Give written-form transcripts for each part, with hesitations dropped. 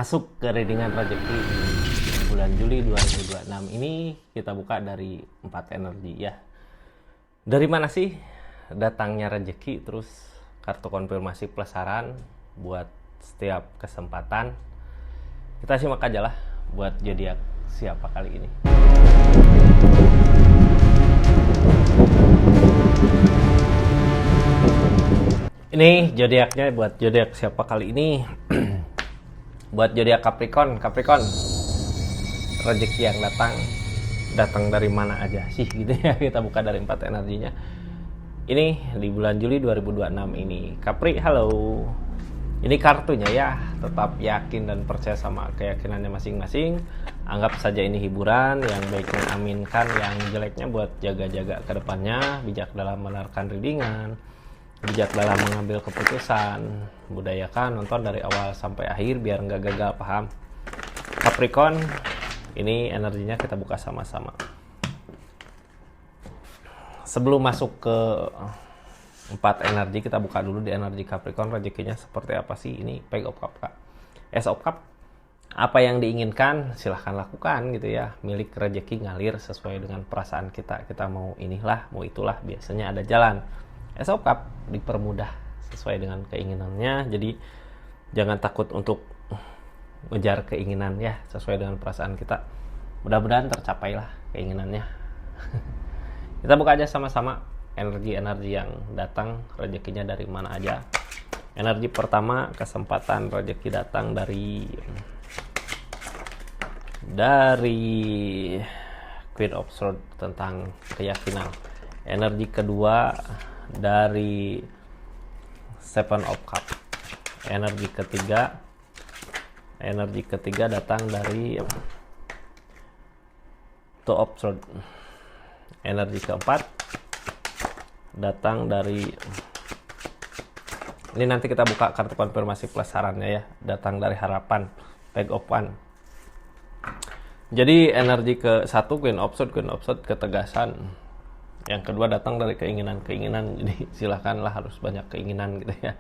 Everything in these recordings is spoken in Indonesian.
Masuk ke readingan rezeki di bulan Juli 2026 ini kita buka dari 4 energi ya. Dari mana sih datangnya rezeki, terus kartu konfirmasi plus saran buat setiap kesempatan. Kita simak aja lah buat zodiak siapa kali ini. Ini zodiaknya buat zodiak siapa kali ini. Buat zodiak Capricorn, rezeki yang datang dari mana aja sih gitu ya. Kita buka dari 4 energinya. Ini di bulan Juli 2026 ini. Capri, halo. Ini kartunya ya, tetap yakin dan percaya sama keyakinannya masing-masing. Anggap saja ini hiburan, yang baiknya aminkan, yang jeleknya buat jaga-jaga ke depannya. Bijak dalam menerkan readingan, bijak dalam mengambil keputusan. Budayakan nonton dari awal sampai akhir biar nggak gagal paham. Capricorn, ini energinya kita buka sama-sama. Sebelum masuk ke 4 energi, kita buka dulu di energi Capricorn. Rezekinya seperti apa sih? Ini Page of Cup, Kak. Ace of Cup. Apa yang diinginkan silahkan lakukan gitu ya. Milik rezeki ngalir sesuai dengan perasaan kita. Kita mau inilah, mau itulah, biasanya ada jalan. Ace of Cup dipermudah sesuai dengan keinginannya. Jadi jangan takut untuk ngejar keinginan ya, sesuai dengan perasaan kita. Mudah-mudahan tercapailah keinginannya. Kita buka aja sama-sama energi-energi yang datang, rezekinya dari mana aja. Energi pertama, kesempatan rezeki datang dari Queen of Swords tentang keyakinan. Energi kedua dari Seven of Cup. Energi ketiga datang dari Two of Swords. Energi keempat datang dari, ini nanti kita buka kartu konfirmasi plus sarannya ya, datang dari harapan, Page of One. Jadi energi ke satu Queen of Swords ketegasan. Yang kedua datang dari keinginan. Jadi silahkanlah, harus banyak keinginan gitu ya.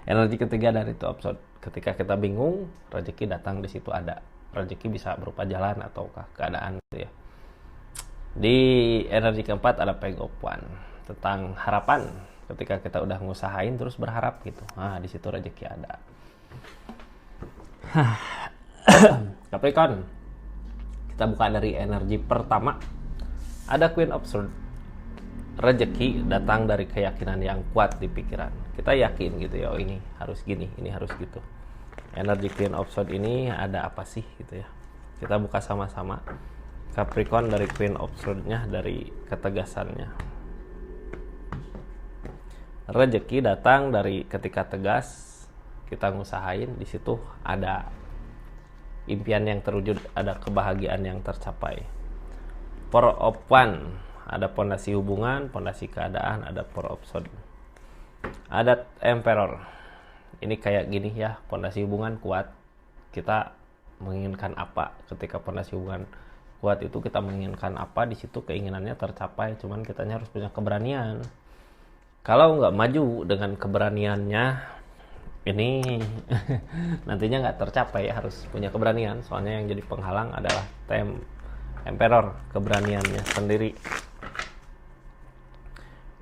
Energi ketiga dari Two of Swords. Ketika kita bingung, rezeki datang, di situ ada. Rezeki bisa berupa jalan ataukah keadaan gitu ya. Di energi keempat ada Page of One tentang harapan. Ketika kita udah ngusahain terus berharap gitu. Nah, di situ rezeki ada. Capricorn. Kita buka dari energi pertama. Ada Queen of Swords. Rezeki datang dari keyakinan yang kuat di pikiran. Kita yakin gitu ya, oh ini harus gini, ini harus gitu. Energi Queen of Swords ini ada apa sih gitu ya. Kita buka sama-sama. Capricorn dari Queen of Swords-nya, dari ketegasannya. Rezeki datang dari ketika tegas, kita ngusahain, di situ ada impian yang terwujud, ada kebahagiaan yang tercapai. Four of One, ada pondasi hubungan, pondasi keadaan, ada Four of Swords. Ada Emperor. Ini kayak gini ya, pondasi hubungan kuat. Kita menginginkan apa? Ketika pondasi hubungan kuat itu kita menginginkan apa, di situ keinginannya tercapai. Cuman kitanya harus punya keberanian. Kalau nggak maju dengan keberaniannya, ini nantinya nggak tercapai. Harus punya keberanian. Soalnya yang jadi penghalang adalah Emperor, keberaniannya sendiri.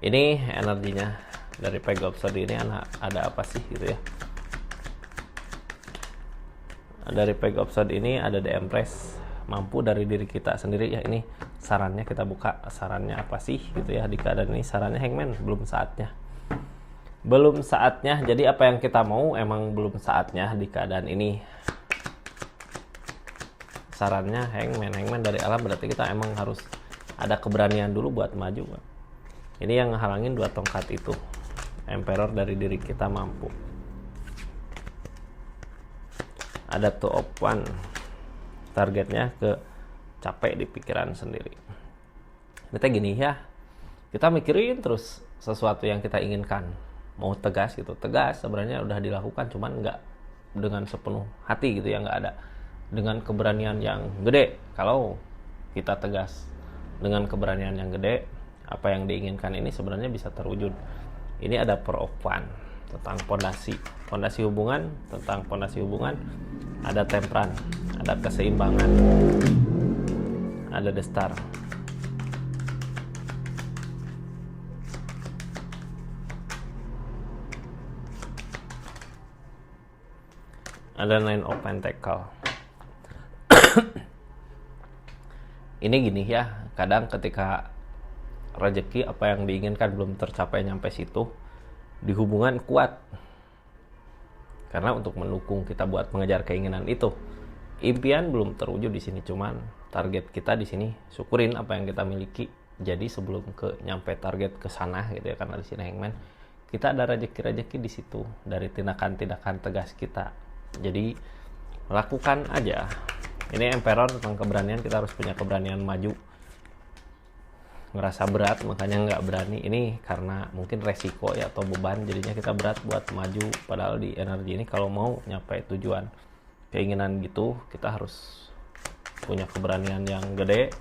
Ini energinya dari Page of Swords ini ada apa sih gitu ya. Dari Page of Swords ini ada The Empress, mampu dari diri kita sendiri ya. Ini sarannya, kita buka sarannya apa sih gitu ya. Di keadaan ini sarannya Hangman, belum saatnya. Jadi apa yang kita mau emang belum saatnya di keadaan ini. Sarannya Hangman dari alam, berarti kita emang harus ada keberanian dulu buat maju. Ini yang ngehalangin 2 tongkat itu. Emperor dari diri kita mampu. Ada Two of One. Targetnya ke capek di pikiran sendiri. Kita gini ya, kita mikirin terus sesuatu yang kita inginkan. Mau tegas gitu, tegas sebenarnya udah dilakukan, cuman nggak dengan sepenuh hati gitu ya, nggak ada dengan keberanian yang gede. Kalau kita tegas dengan keberanian yang gede, apa yang diinginkan ini sebenarnya bisa terwujud. Ini ada Four of One tentang fondasi hubungan. Tentang fondasi hubungan ada temperan, ada keseimbangan, ada the star. Ada nine of pentacle. Ini gini ya, kadang ketika rezeki apa yang diinginkan belum tercapai nyampe situ, di hubungan kuat. Karena untuk mendukung kita buat mengejar keinginan itu. Impian belum terwujud di sini, cuman target kita di sini syukurin apa yang kita miliki. Jadi sebelum ke nyampe target ke sana gitu ya, karena di sini hangman, kita ada rezeki-rezeki di situ dari tindakan-tindakan tegas kita. Jadi lakukan aja. Ini emperor tentang keberanian, kita harus punya keberanian maju. Ngerasa berat makanya nggak berani, ini karena mungkin resiko ya atau beban, jadinya kita berat buat maju. Padahal di energi ini kalau mau nyampe tujuan keinginan gitu, kita harus punya keberanian yang gede.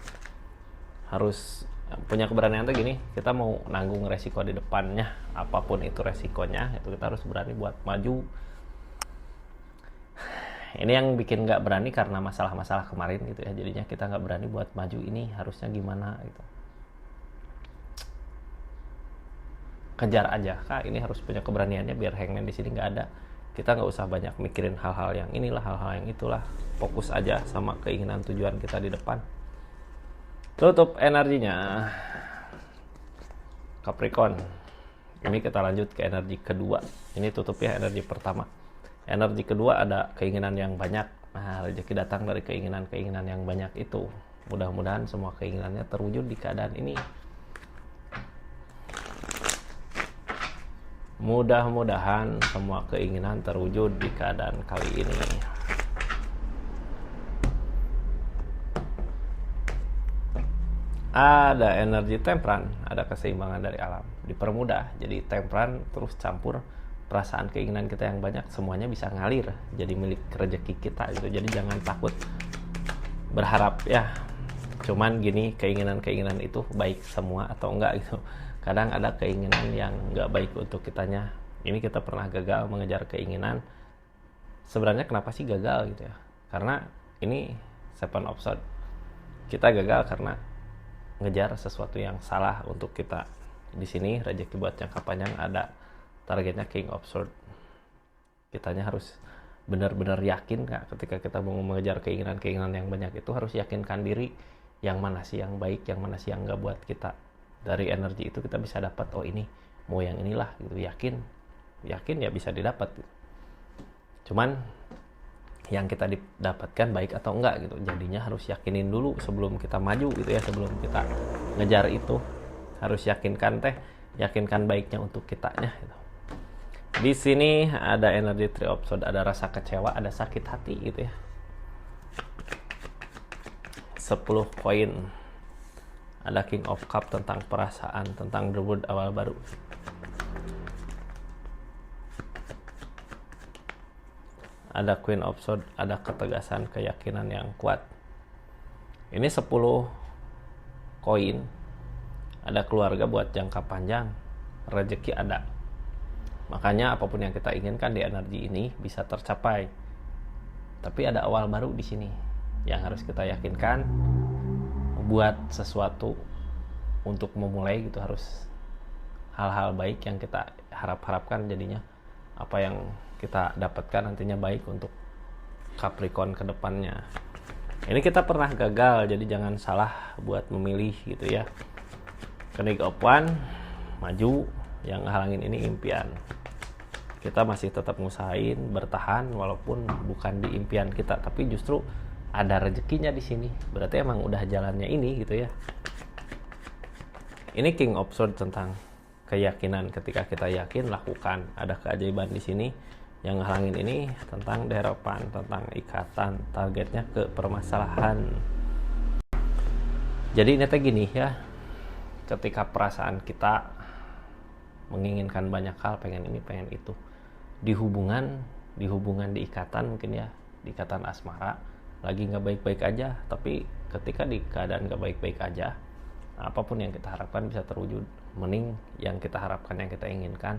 Harus punya keberanian tuh gini, kita mau nanggung resiko di depannya, apapun itu resikonya, itu kita harus berani buat maju. Ini yang bikin nggak berani karena masalah-masalah kemarin gitu ya, jadinya kita nggak berani buat maju. Ini harusnya gimana gitu, kejar aja. Kak, ini harus punya keberaniannya biar hangman di sini nggak ada. Kita nggak usah banyak mikirin hal-hal yang inilah, hal-hal yang itulah. Fokus aja sama keinginan tujuan kita di depan. Tutup energinya Capricorn. Ini kita lanjut ke energi kedua. Ini tutup ya energi pertama. Energi kedua ada keinginan yang banyak. Nah, rezeki datang dari keinginan-keinginan yang banyak itu. Mudah-mudahan semua keinginannya terwujud di keadaan ini. Mudah-mudahan semua keinginan terwujud di keadaan kali ini. Ada energi temperan, ada keseimbangan dari alam, dipermudah. Jadi temperan terus campur perasaan keinginan kita yang banyak, semuanya bisa ngalir jadi milik rezeki kita gitu. Jadi jangan takut berharap ya. Cuman gini, keinginan-keinginan itu baik semua atau enggak gitu. Kadang ada keinginan yang enggak baik untuk kitanya. Ini kita pernah gagal mengejar keinginan. Sebenarnya kenapa sih gagal gitu ya? Karena ini Seven of Swords. Kita gagal karena ngejar sesuatu yang salah untuk kita. Di sini rezeki buat jangka panjang ada targetnya King of Swords. Kitanya harus benar-benar yakin Kak, ketika kita mau mengejar keinginan-keinginan yang banyak itu harus yakinkan diri yang mana sih yang baik, yang mana sih yang enggak buat kita. Dari energi itu kita bisa dapat, oh ini mau yang inilah gitu. Yakin ya bisa didapat gitu. Cuman yang kita dapatkan baik atau enggak gitu. Jadinya harus yakinin dulu sebelum kita maju gitu ya, sebelum kita ngejar itu harus yakinkan baiknya untuk kitanya gitu. Di sini ada energi Three of Swords, ada rasa kecewa, ada sakit hati gitu ya. 10 koin. Ada King of Cup tentang perasaan, tentang debut awal baru. Ada Queen of Swords, ada ketegasan, keyakinan yang kuat. Ini 10 koin. Ada keluarga buat jangka panjang. Rezeki ada. Makanya apapun yang kita inginkan di energi ini bisa tercapai. Tapi ada awal baru di sini yang harus kita yakinkan. Buat sesuatu untuk memulai gitu harus hal-hal baik yang kita harapkan, jadinya apa yang kita dapatkan nantinya baik untuk Capricorn ke depannya. Ini kita pernah gagal, jadi jangan salah buat memilih gitu ya. Kenig of One, maju, yang halangin ini impian. Kita masih tetap ngusahain bertahan walaupun bukan di impian kita, tapi justru ada rezekinya di sini. Berarti emang udah jalannya ini gitu ya. Ini King of Swords tentang keyakinan. Ketika kita yakin, lakukan. Ada keajaiban di sini. Yang halangin ini tentang deharapan, tentang ikatan, targetnya ke permasalahan. Jadi ini gini ya. Ketika perasaan kita menginginkan banyak hal, pengen ini, pengen itu. Di hubungan, di ikatan mungkin ya, di ikatan asmara, lagi nggak baik-baik aja, tapi ketika di keadaan nggak baik-baik aja, apapun yang kita harapkan bisa terwujud. Mending yang kita harapkan, yang kita inginkan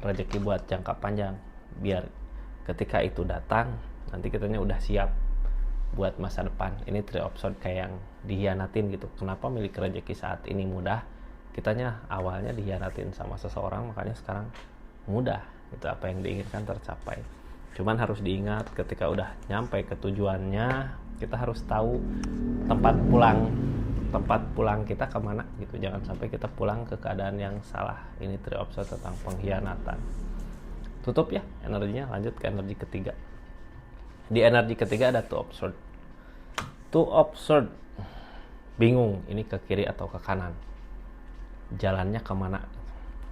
rezeki buat jangka panjang, biar ketika itu datang nanti kitanya udah siap buat masa depan. Ini three of swords kayak yang dihianatin gitu. Kenapa milik rezeki saat ini mudah? Kitanya awalnya dihianatin sama seseorang, makanya sekarang mudah gitu, apa yang diinginkan tercapai. Cuman harus diingat ketika udah nyampe ke tujuannya, kita harus tahu tempat pulang kita kemana gitu. Jangan sampai kita pulang ke keadaan yang salah. Ini three of swords tentang pengkhianatan. Tutup ya energinya, lanjut ke energi ketiga. Di energi ketiga ada two of swords. Two of swords, bingung ini ke kiri atau ke kanan, jalannya kemana.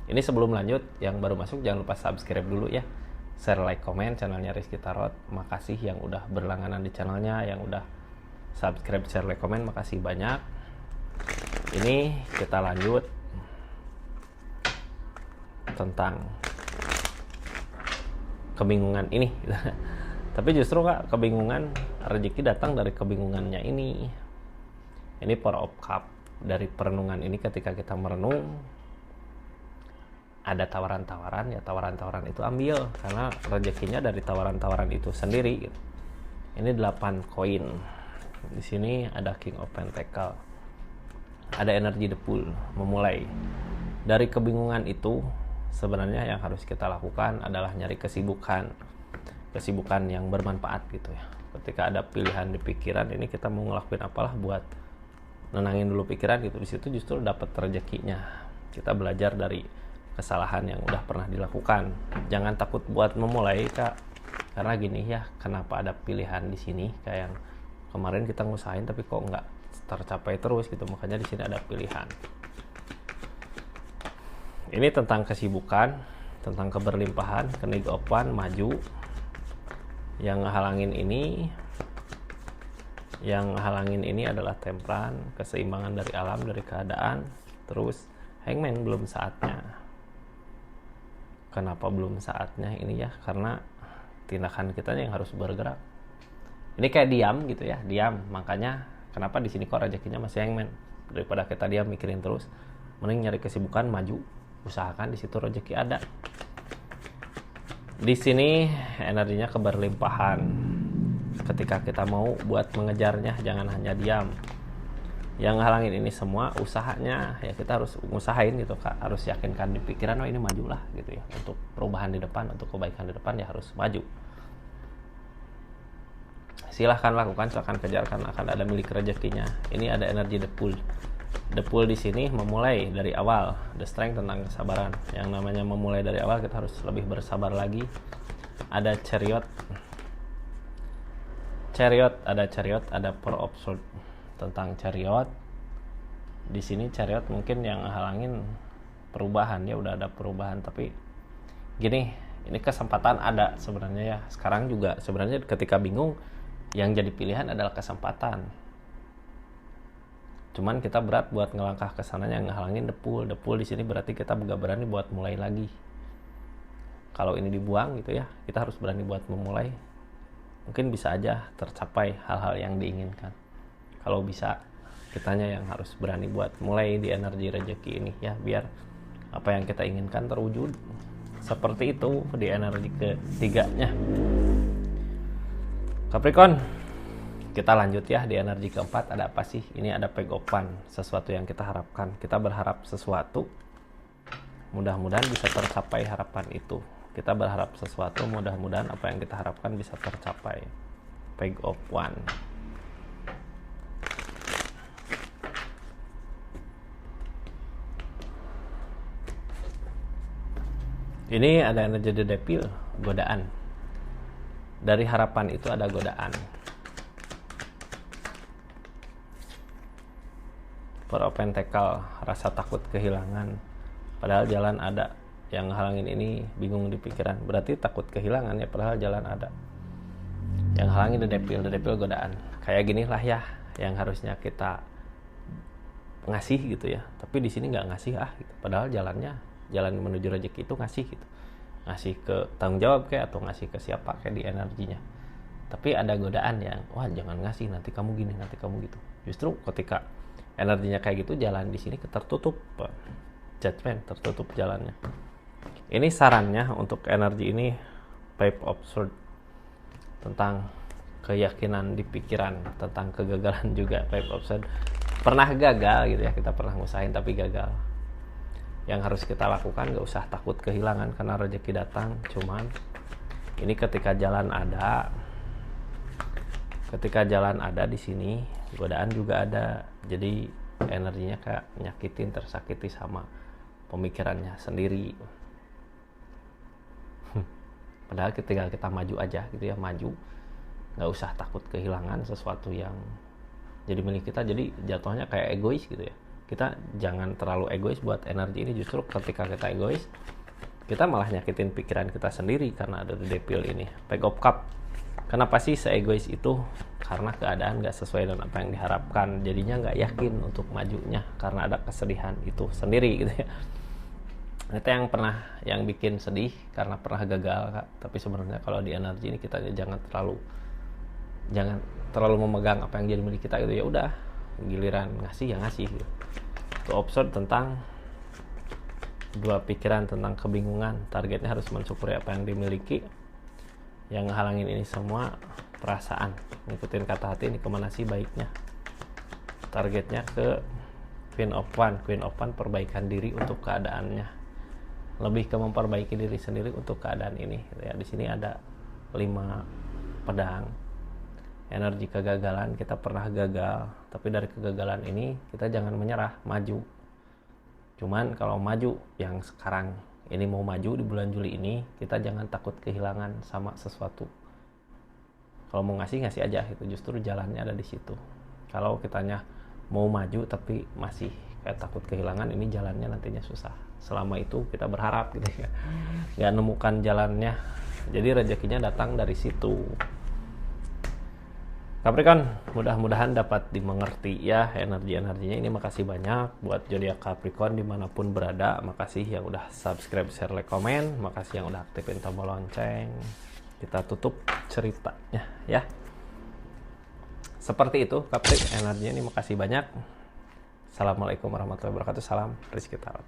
Ini sebelum lanjut, yang baru masuk jangan lupa subscribe dulu ya, share, like, komen channelnya Rizky Tarot. Makasih yang udah berlangganan di channelnya, yang udah subscribe, share, like, komen, makasih banyak. Ini kita lanjut tentang kebingungan ini. Tapi justru Kak, kebingungan, rezeki datang dari kebingungannya ini. Ini Four of Cups. Dari perenungan ini, ketika kita merenung, ada tawaran-tawaran, ya tawaran-tawaran itu ambil, karena rezekinya dari tawaran-tawaran itu sendiri gitu. Ini 8 koin. Di sini ada King of Pentacle. Ada energi the Fool, memulai. Dari kebingungan itu, sebenarnya yang harus kita lakukan adalah nyari kesibukan yang bermanfaat gitu ya. Ketika ada pilihan di pikiran ini, kita mau ngelakuin apalah buat nenangin dulu pikiran gitu. Di situ justru dapat rezekinya. Kita belajar dari kesalahan yang udah pernah dilakukan. Jangan takut buat memulai Kak. Karena gini ya, kenapa ada pilihan di sini kayak yang kemarin kita ngusahain tapi kok nggak tercapai terus gitu. Makanya di sini ada pilihan. Ini tentang kesibukan, tentang keberlimpahan, kenegopan, maju. Yang halangin ini adalah temperan, keseimbangan dari alam, dari keadaan. Terus Hangman, belum saatnya. Kenapa belum saatnya ini ya? Karena tindakan kita yang harus bergerak. Ini kayak diam gitu ya, diam. Makanya kenapa di sini kok rezekinya masih Hangman? Daripada kita diam mikirin terus, mending nyari kesibukan, maju, usahakan, di situ rezeki ada. Di sini energinya keberlimpahan. Ketika kita mau buat mengejarnya, jangan hanya diam. Yang halangin ini semua usahanya, ya kita harus ngusahain gitu Kak. Harus yakinkan di pikiran, oh ini majulah gitu ya. Untuk perubahan di depan, untuk kebaikan di depan ya harus maju. Silahkan lakukan, silahkan kejar, karena akan ada milik rezekinya. Ini ada energi the Fool. The Fool di sini memulai dari awal. The Strength tentang kesabaran. Yang namanya memulai dari awal, kita harus lebih bersabar lagi. Ada Chariot, ada Four of Swords tentang Chariot. Di sini Chariot mungkin yang halangin perubahan, ya udah ada perubahan, tapi gini, ini kesempatan ada sebenarnya ya. Sekarang juga sebenarnya ketika bingung, yang jadi pilihan adalah kesempatan. Cuman kita berat buat ngelangkah ke sana, yang ngehalangin the Fool. The Fool di sini berarti kita gak berani buat mulai lagi. Kalau ini dibuang gitu ya, kita harus berani buat memulai. Mungkin bisa aja tercapai hal-hal yang diinginkan. Kalau bisa, kitanya yang harus berani buat mulai di energi rezeki ini ya, biar apa yang kita inginkan terwujud. Seperti itu di energi ketiganya. Capricorn, kita lanjut ya di energi keempat. Ada apa sih? Ini ada pegopan, sesuatu yang kita harapkan. Kita berharap sesuatu, mudah-mudahan bisa tercapai harapan itu. Kita berharap sesuatu, mudah-mudahan apa yang kita harapkan bisa tercapai. Peg of One. Ini ada energi the Devil, godaan. Dari harapan itu ada godaan. Four of Pentacle, rasa takut kehilangan. Padahal jalan ada. Yang halangin ini bingung di pikiran, berarti takut kehilangan ya, padahal jalan ada. Yang halangin the Devil godaan. Kayak gini lah ya, yang harusnya kita ngasih gitu ya, tapi di sini nggak ngasih gitu. Padahal jalan menuju rezeki itu ngasih gitu, ngasih ke tanggung jawab kayak, atau ngasih ke siapa kayak di energinya. Tapi ada godaan yang, wah jangan ngasih, nanti kamu gini, nanti kamu gitu. Justru ketika energinya kayak gitu, jalan di sini tertutup, judgment, tertutup jalannya. Ini sarannya untuk energi ini, Five of Swords, tentang keyakinan di pikiran, tentang kegagalan juga. Five of Swords, pernah gagal gitu ya, kita pernah ngusahain tapi gagal. Yang harus kita lakukan, gak usah takut kehilangan karena rezeki datang. Cuman ini ketika jalan ada di sini, godaan juga ada. Jadi energinya kayak nyakitin, tersakiti sama pemikirannya sendiri. Padahal ketika kita maju aja gitu ya, maju, nggak usah takut kehilangan sesuatu yang jadi milik kita. Jadi jatuhnya kayak egois gitu ya. Kita jangan terlalu egois buat energi ini. Justru ketika kita egois, kita malah nyakitin pikiran kita sendiri karena ada The Devil ini, Page of Cup. Kenapa sih se-egois itu? Karena keadaan nggak sesuai dengan apa yang diharapkan, jadinya nggak yakin untuk majunya karena ada kesedihan itu sendiri gitu ya. Itu yang bikin sedih karena pernah gagal, Kak. Tapi sebenarnya kalau di energi ini kita jangan terlalu memegang apa yang jadi milik kita gitu ya. Udah, giliran ngasih ya ngasih gitu. Itu observe tentang dua pikiran, tentang kebingungan. Targetnya harus mensyukuri apa yang dimiliki. Yang ngehalangin ini semua perasaan, ngikutin kata hati ini kemana sih baiknya. Targetnya ke Queen of One, perbaikan diri untuk keadaannya. Lebih ke memperbaiki diri sendiri untuk keadaan ini ya. Di sini ada 5 pedang. Energi kegagalan, kita pernah gagal, tapi dari kegagalan ini kita jangan menyerah, maju. Cuman kalau maju yang sekarang ini mau maju di bulan Juli ini, kita jangan takut kehilangan sama sesuatu. Kalau mau ngasih aja gitu, justru jalannya ada di situ. Kalau kitanya mau maju tapi masih kayak takut kehilangan, ini jalannya nantinya susah. Selama itu kita berharap gitu ya, nggak nemukan jalannya, jadi rezekinya datang dari situ. Capricorn, mudah-mudahan dapat dimengerti ya energi-energinya ini. Makasih banyak buat zodiak Capricorn dimanapun berada. Makasih yang udah subscribe, share, like, komen. Makasih yang udah aktifin tombol lonceng. Kita tutup ceritanya ya. Seperti itu Capri energinya ini. Makasih banyak. Assalamualaikum warahmatullahi wabarakatuh. Salam Rizky Tarot.